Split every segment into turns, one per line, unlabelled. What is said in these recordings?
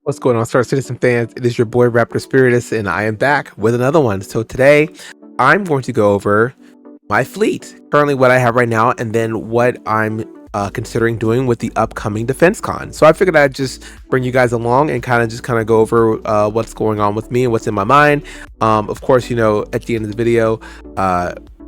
What's going on, Star Citizen fans? It is your boy Raptor Spiritus, and I am back with another one. So today, I'm going to go over my fleet, currently what I have right now, and then what I'm considering doing with the upcoming Defensecon. So I figured I'd just bring you guys along and kind of go over what's going on with me and what's in my mind. Of course, you know, at the end of the video,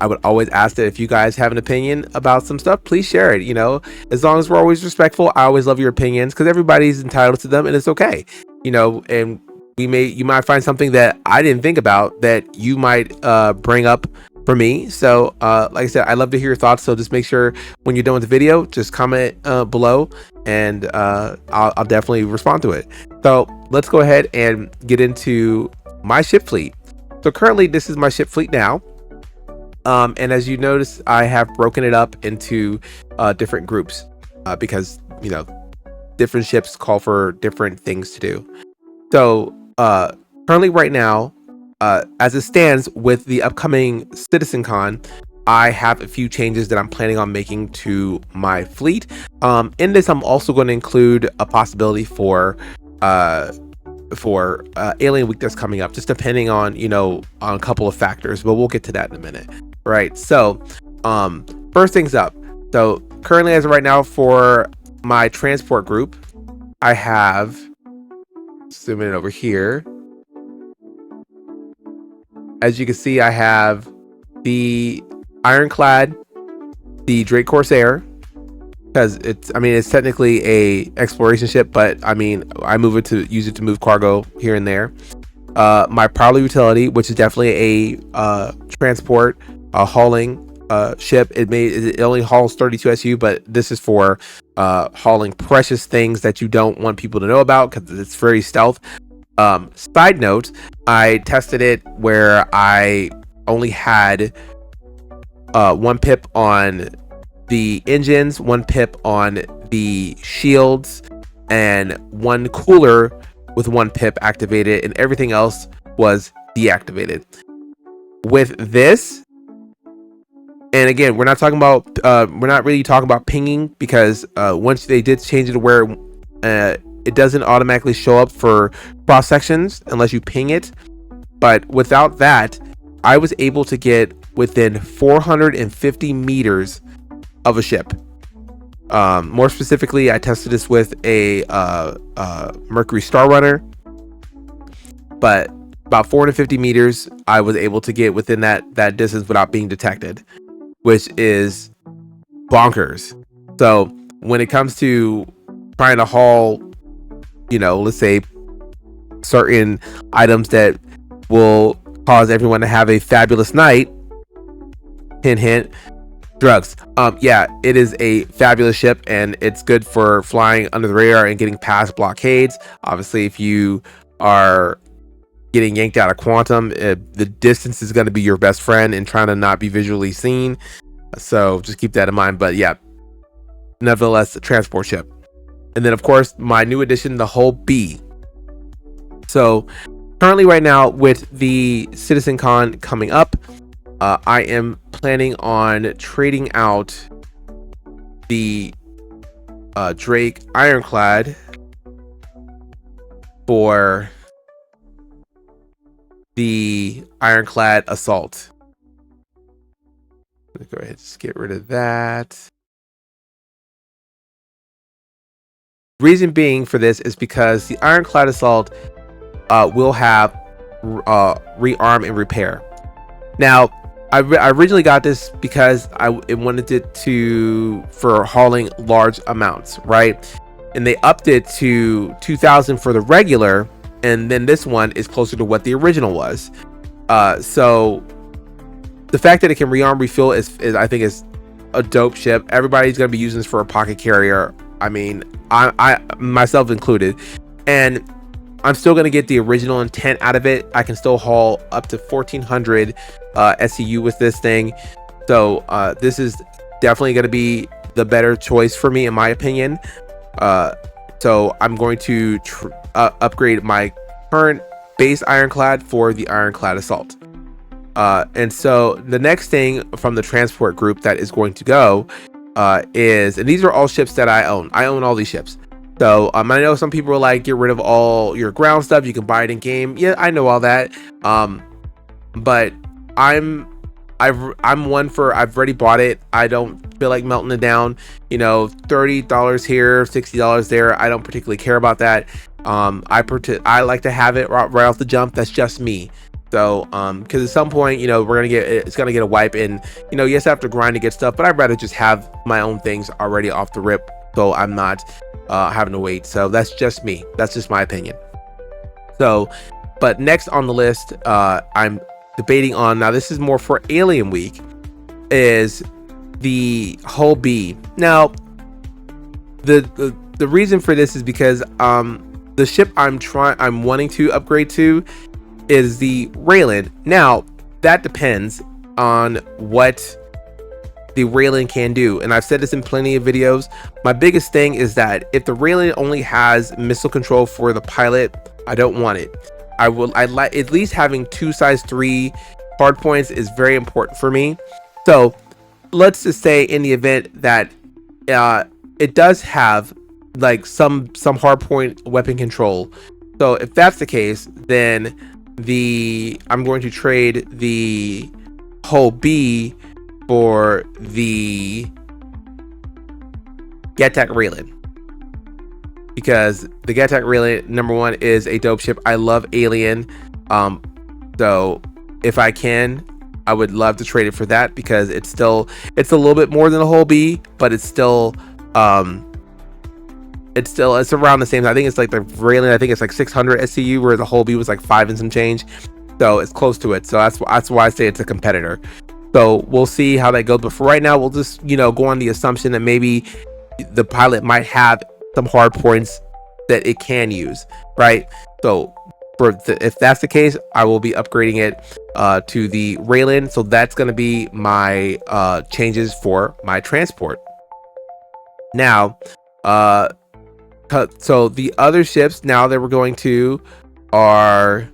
I would always ask that if you guys have an opinion about some stuff, please share it. You know, as long as we're always respectful, I always love your opinions because everybody's entitled to them and it's okay. You know, and you might find something that I didn't think about that you might bring up for me. So like I said, I love to hear your thoughts. So just make sure when you're done with the video, just comment below and I'll definitely respond to it. So let's go ahead and get into my ship fleet. So currently this is my ship fleet now. And as you notice, I have broken it up into different groups because, you know, different ships call for different things to do. So currently right now, as it stands with the upcoming CitizenCon, I have a few changes that I'm planning on making to my fleet. In this, I'm also going to include a possibility for Alien Week that's coming up, just depending on, you know, on a couple of factors, but we'll get to that in a minute. Right, so first things up. So currently, as of right now, for my transport group, I have, zoom in over here, as you can see, I have the Ironclad, the Drake Corsair, because it's technically a exploration ship, but I mean, I use it to move cargo here and there. My Prowler Utility, which is definitely a transport hauling ship. It only hauls 32 SU, but this is for hauling precious things that you don't want people to know about because it's very stealth. Side note, I tested it where I only had 1 pip on the engines, 1 pip on the shields, and 1 cooler with 1 pip activated, and everything else was deactivated. With this, and again, we're not really talking about pinging, because once they did change it to where it doesn't automatically show up for cross sections unless you ping it. But without that, I was able to get within 450 meters of a ship. More specifically, I tested this with a Mercury Star Runner, but about 450 meters I was able to get within that distance without being detected, which is bonkers. So when it comes to trying to haul, you know, let's say certain items that will cause everyone to have a fabulous night, hint hint, drugs. Yeah, it is a fabulous ship and it's good for flying under the radar and getting past blockades. Obviously, if you are getting yanked out of quantum, the distance is going to be your best friend in trying to not be visually seen. So just keep that in mind. But yeah, nevertheless, a transport ship. And then of course my new addition, the Hull B. So currently right now with the CitizenCon coming up, I am planning on trading out the Drake Ironclad for the Ironclad Assault. Let's go ahead and just get rid of that. Reason being for this is because the Ironclad Assault will have rearm and repair. Now, I originally got this because I wanted it for hauling large amounts, right? And they upped it to 2,000 for the regular, and then this one is closer to what the original was. So the fact that it can rearm refill is I think is a dope ship. Everybody's gonna be using this for a pocket carrier. I mean, I myself included, and I'm still gonna get the original intent out of it. I can still haul up to 1,400 SCU with this thing. So this is definitely gonna be the better choice for me, in my opinion. So I'm going to upgrade my current base Ironclad for the Ironclad Assault. And so the next thing from the transport group that is going to go is, and these are all ships that I own all these ships. So I know some people are like, get rid of all your ground stuff, you can buy it in game. Yeah, I know all that. But I'm one for, I've already bought it. I don't feel like melting it down. You know, $30 here, $60 there. I don't particularly care about that. I like to have it right off the jump. That's just me. So because at some point, you know, it's gonna get a wipe, and you know, yes, I have to grind to get stuff, but I'd rather just have my own things already off the rip, so I'm not having to wait. So that's just me. That's just my opinion. So, but next on the list, I'm debating on, now this is more for Alien Week, is the Hull B. Now, the reason for this is because the ship I'm wanting to upgrade to is the Raylan. Now, that depends on what the Raylan can do, and I've said this in plenty of videos. My biggest thing is that if the Raylan only has missile control for the pilot, I don't want it. I like at least having 2 size 3 hard points is very important for me. So let's just say in the event that it does have like some hard point weapon control. So if that's the case, then I'm going to trade the Hull B for the Gattac Raylan, because the Gattac Raylan, number one, is a dope ship. I love Alien, so if I can, I would love to trade it for that, because it's a little bit more than a Hull B, but it's around the same. I think it's like the Raylan, I think it's like 600 SCU, where the Hull B was like 5 and some change, so it's close to it. So that's why I say it's a competitor. So we'll see how that goes, but for right now, we'll just, you know, go on the assumption that maybe the pilot might have some hard points that it can use, right? So if that's the case, I will be upgrading it to the Raylan. So that's going to be my changes for my transport. Now, so the other ships now that we're going to are,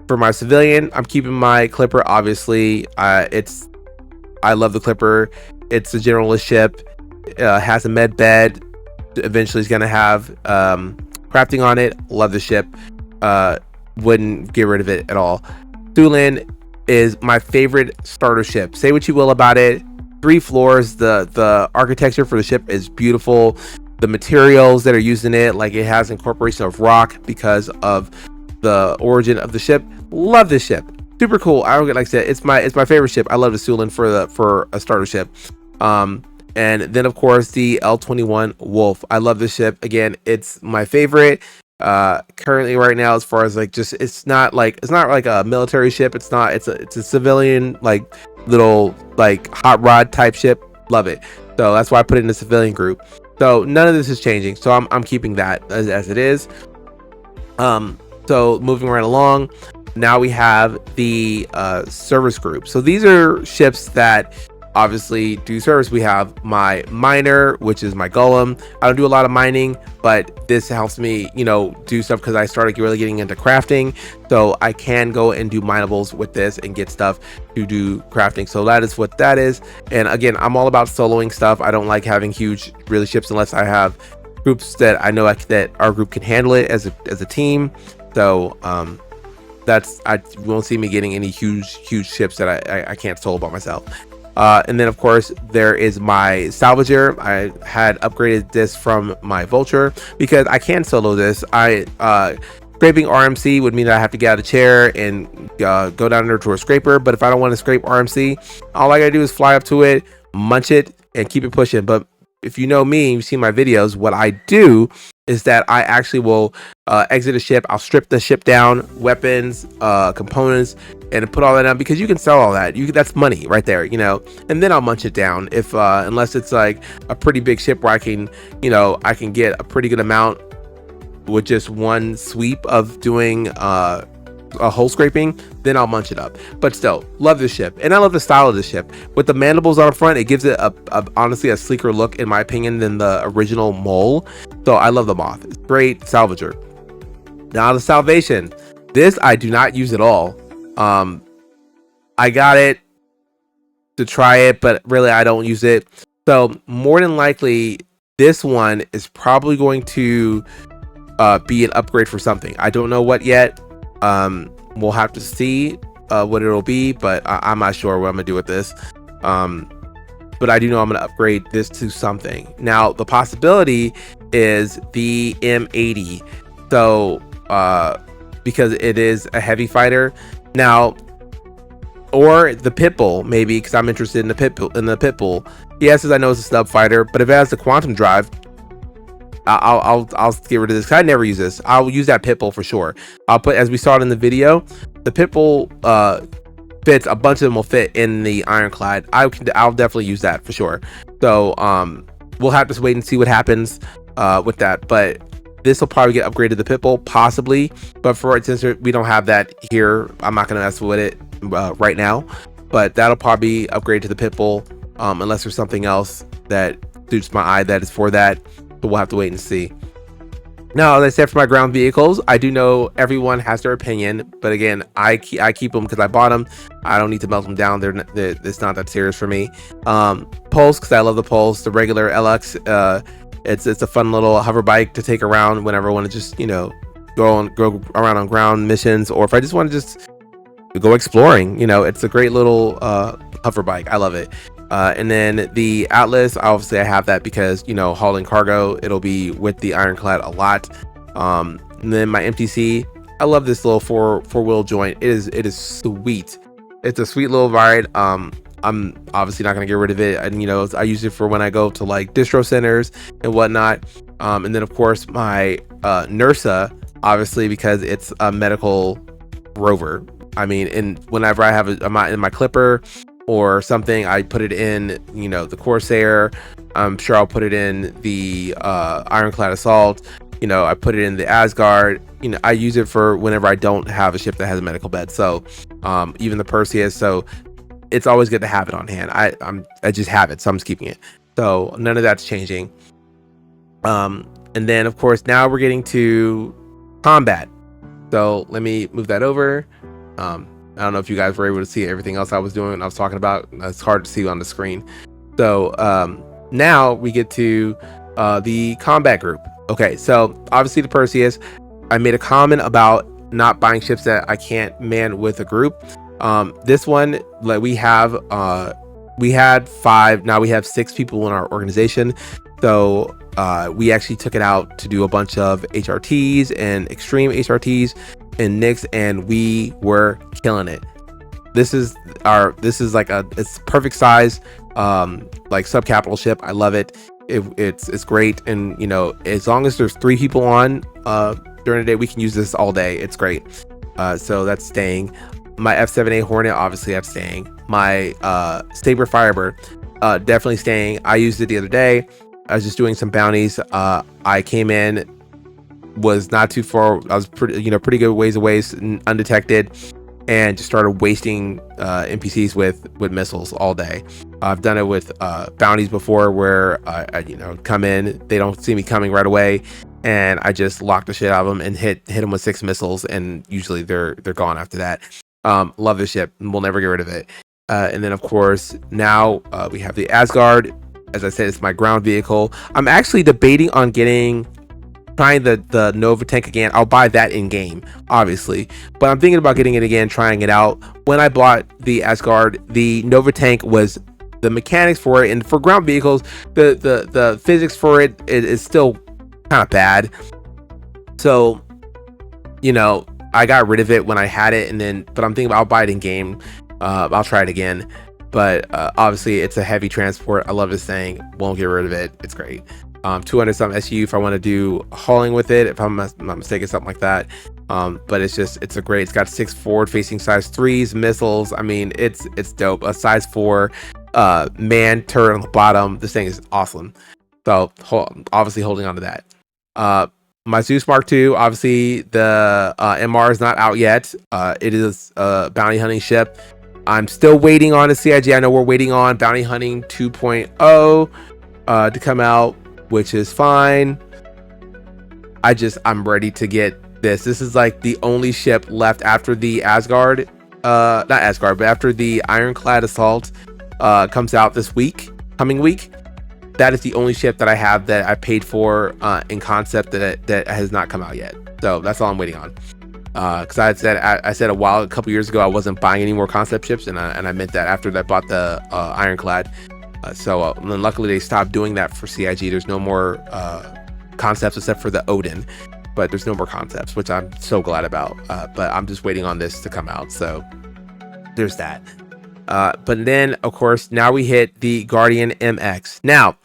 for my civilian, I'm keeping my Clipper. Obviously, I love the Clipper. It's a generalist ship. Has a med bed. Eventually, is gonna have crafting on it. Love the ship. Wouldn't get rid of it at all. Thulin is my favorite starter ship. Say what you will about it. 3 floors. The architecture for the ship is beautiful. The materials that are used in it, like it has incorporation of rock because of the origin of the ship. Love this ship. Super cool. I don't get, like I said, it's my favorite ship. I love the Sulin for a starter ship. And then of course the L-21 Wolf. I love this ship. Again, it's my favorite currently right now, as far as like, just it's not like a military ship. It's a civilian, like little like hot rod type ship. Love it. So that's why I put it in the civilian group. So none of this is changing. So I'm keeping that as it is. So moving right along, now we have the service group. So these are ships that obviously do service. We have my miner, which is my golem. I don't do a lot of mining, but this helps me, you know, do stuff, because I started really getting into crafting. So I can go and do minables with this and get stuff to do crafting. So that is what that is. And again, I'm all about soloing stuff. I don't like having huge really ships unless I have groups that I know that our group can handle it as a team. So I won't see me getting any huge ships that I can't solo by myself. And then of course there is my salvager. I had upgraded this from my vulture because I can solo this. Scraping RMC would mean that I have to get out of the chair and go down there to a scraper. But if I don't want to scrape RMC, all I gotta do is fly up to it, munch it, and keep it pushing. But if you know me, you've seen my videos, what I do is that I actually will exit a ship. I'll strip the ship down, weapons, components, and put all that down, because you can sell all that. That's money right there, you know. And then I'll munch it down if unless it's like a pretty big ship where I can get a pretty good amount with just one sweep of doing a hull scraping, then I'll munch it up. But still, love this ship, and I love the style of this ship with the mandibles on the front. It gives it honestly a sleeker look, in my opinion, than the original mole. So I love the moth. It's great salvager. Now the salvation, this I do not use at all. I got it to try it, but really I don't use it. So more than likely this one is probably going to be an upgrade for something. I don't know what yet. We'll have to see what it'll be, but I'm not sure what I'm gonna do with this. But I do know I'm gonna upgrade this to something. Now the possibility is the M80. So because it is a heavy fighter now, or the Pitbull maybe, because I'm interested in the Pitbull. Yes, as I know it's a snub fighter, but if it has the quantum drive, I'll get rid of this. I never use this. I'll use that Pitbull for sure. I'll put, as we saw it in the video, the Pitbull fits. A bunch of them will fit in the Ironclad. I'll definitely use that for sure. So we'll have to wait and see what happens with that. But this will probably get upgraded to the Pitbull, possibly. But for it, since we don't have that here, I'm not gonna mess with it right now. But that'll probably upgrade to the Pitbull, unless there's something else that suits my eye that is for that. But we'll have to wait and see. Now, as I said, for my ground vehicles, I do know everyone has their opinion, but again, I keep them because I bought them. I don't need to melt them down. It's not that serious for me. Pulse, because I love the Pulse. The regular LX, it's a fun little hover bike to take around whenever I want to just, you know, go around on ground missions, or if I just want to just go exploring. You know, it's a great little hover bike. I love it. And then the Atlas, obviously I have that because, you know, hauling cargo, it'll be with the Ironclad a lot. And then my MTC, I love this little four-wheel joint. It is sweet. It's a sweet little ride. I'm obviously not gonna get rid of it, and you know, I use it for when I go to like distro centers and whatnot. And then of course my Nursa, obviously, because it's a medical rover. I mean, and whenever I have in my Clipper or something, I put it in, you know, the Corsair. I'm sure I'll put it in the Ironclad Assault. You know, I put it in the Asgard. You know, I use it for whenever I don't have a ship that has a medical bed. So even the Perseus. So it's always good to have it on hand. I just have it, so I'm just keeping it. So none of that's changing. And then of course now we're getting to combat. So let me move that over. I don't know if you guys were able to see everything else I was doing. I was talking about. It's hard to see on the screen. So now we get to the combat group. Okay, so obviously the Perseus. I made a comment about not buying ships that I can't man with a group. This one, like we had 5. Now we have 6 people in our organization. So we actually took it out to do a bunch of HRTs and extreme HRTs and Nix, and we were killing it. This is like it's perfect size, like subcapital ship. I love it. It's great, and you know, as long as there's 3 people on during the day, we can use this all day. It's great. So that's staying. My F7A Hornet, obviously I'm staying. My Saber Firebird, definitely staying. I used it the other day. I was just doing some bounties. I came in, was not too far. I was pretty good ways away, undetected, and just started wasting NPCs with missiles all day. I've done it with bounties before, where I come in, they don't see me coming right away, and I just lock the shit out of them and hit them with 6 missiles, and usually they're gone after that. Love this ship, and we'll never get rid of it. And then of course now we have the Asgard. As I said, it's my ground vehicle. I'm actually debating on trying the Nova tank again. I'll buy that in game, obviously, but I'm thinking about getting it again, trying it out. When I bought the Asgard, the Nova tank was the mechanics for it, and for ground vehicles, the physics for it is still kind of bad. So, you know, I got rid of it when I had it, but I'm thinking I'll buy it in game. I'll try it again, but obviously it's a heavy transport. I love this thing. Won't get rid of it. It's great. 200 something SU if I want to do hauling with it, if I'm not mistaken, something like that. But it's got 6 forward facing size 3s, missiles. I mean, it's dope. A size 4 man turret on the bottom. This thing is awesome. So obviously holding on to that. My Zeus Mark II, obviously the MR is not out yet. It is a bounty hunting ship. I'm still waiting on a CIG. I know we're waiting on Bounty Hunting 2.0 to come out, which is fine. I'm ready to get this. This is like the only ship left after the Asgard, not Asgard, but after the Ironclad Assault comes out this coming week. that is the only ship that I have that I paid for in concept that has not come out yet. So that's all I'm waiting on. Because I said a couple years ago I wasn't buying any more concept ships, and I meant that after I bought the Ironclad. So luckily they stopped doing that for CIG. There's no more concepts except for the Odin, but there's no more concepts, which I'm so glad about. But I'm just waiting on this to come out. So there's that. But then of course now we hit the Guardian MX. Now,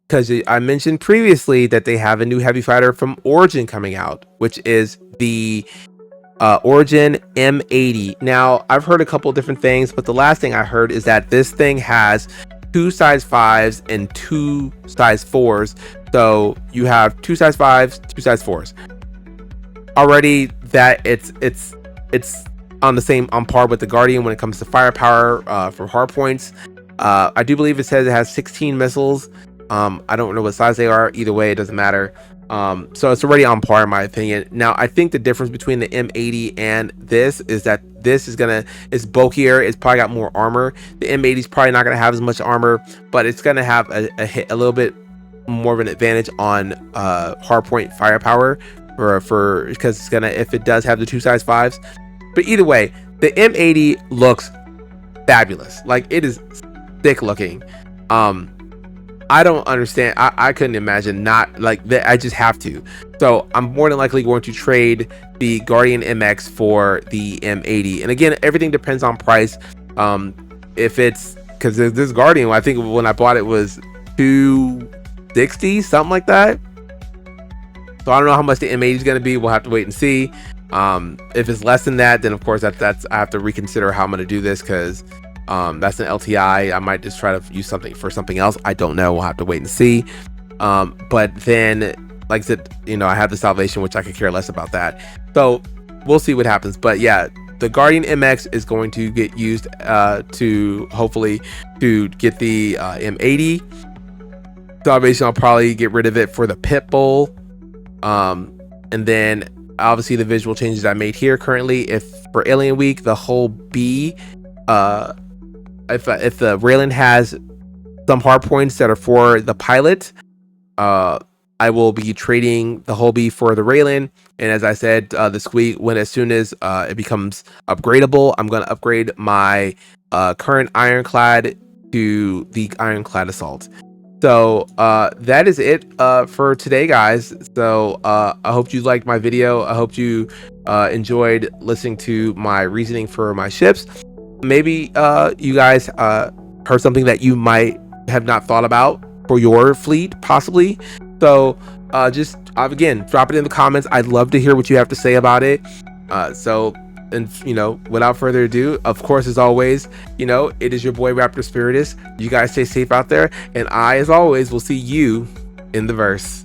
because I mentioned previously that they have a new heavy fighter from Origin coming out, which is the Origin M80. Now I've heard a couple different things, but the last thing I heard is that this thing has 2 size 5s and 2 size 4s. So you have 2 size 5s, 2 size 4s. Already that it's on par with the Guardian when it comes to firepower for hard points. I do believe it says it has 16 missiles. I don't know what size they are. Either way, it doesn't matter. So it's already on par in my opinion. Now I think the difference between the M80 and this is that this is bulkier. It's probably got more armor. The M80 is probably not gonna have as much armor, but it's gonna have a little bit more of an advantage on hardpoint firepower for because it's gonna, if it does have the 2 size 5s. But either way, the M80 looks fabulous. Like, it is thick looking. I don't understand. I couldn't imagine not like that. I just have to. So I'm more than likely going to trade the Guardian MX for the M80. And again, everything depends on price. If it's because this Guardian, I think when I bought it was $260, something like that. So I don't know how much the M80 is going to be. We'll have to wait and see. If it's less than that, then of course that's I have to reconsider how I'm going to do this, because that's an LTI. I might just try to use something else. I don't know. We'll have to wait and see. But then, like I said, I have the Salvation, which I could care less about that. So we'll see what happens. But yeah, the Guardian MX is going to get used to hopefully to get the M80. Salvation, I'll probably get rid of it for the Pit Bull. And then obviously the visual changes I made here currently, if for Alien Week, the whole B, if the Raylan has some hard points that are for the pilot, I will be trading the whole B for the Raylan. And as I said this week, as soon as it becomes upgradable, I'm going to upgrade my current Ironclad to the Ironclad Assault. So that is it for today, guys. So I hope you liked my video. I hope you enjoyed listening to my reasoning for my ships. Maybe you guys heard something that you might have not thought about for your fleet, possibly. So just again, drop it in the comments. I'd love to hear what you have to say about it. And without further ado, of course, as always, it is your boy Raptor Spiritus. You guys stay safe out there, and I, as always, will see you in the verse.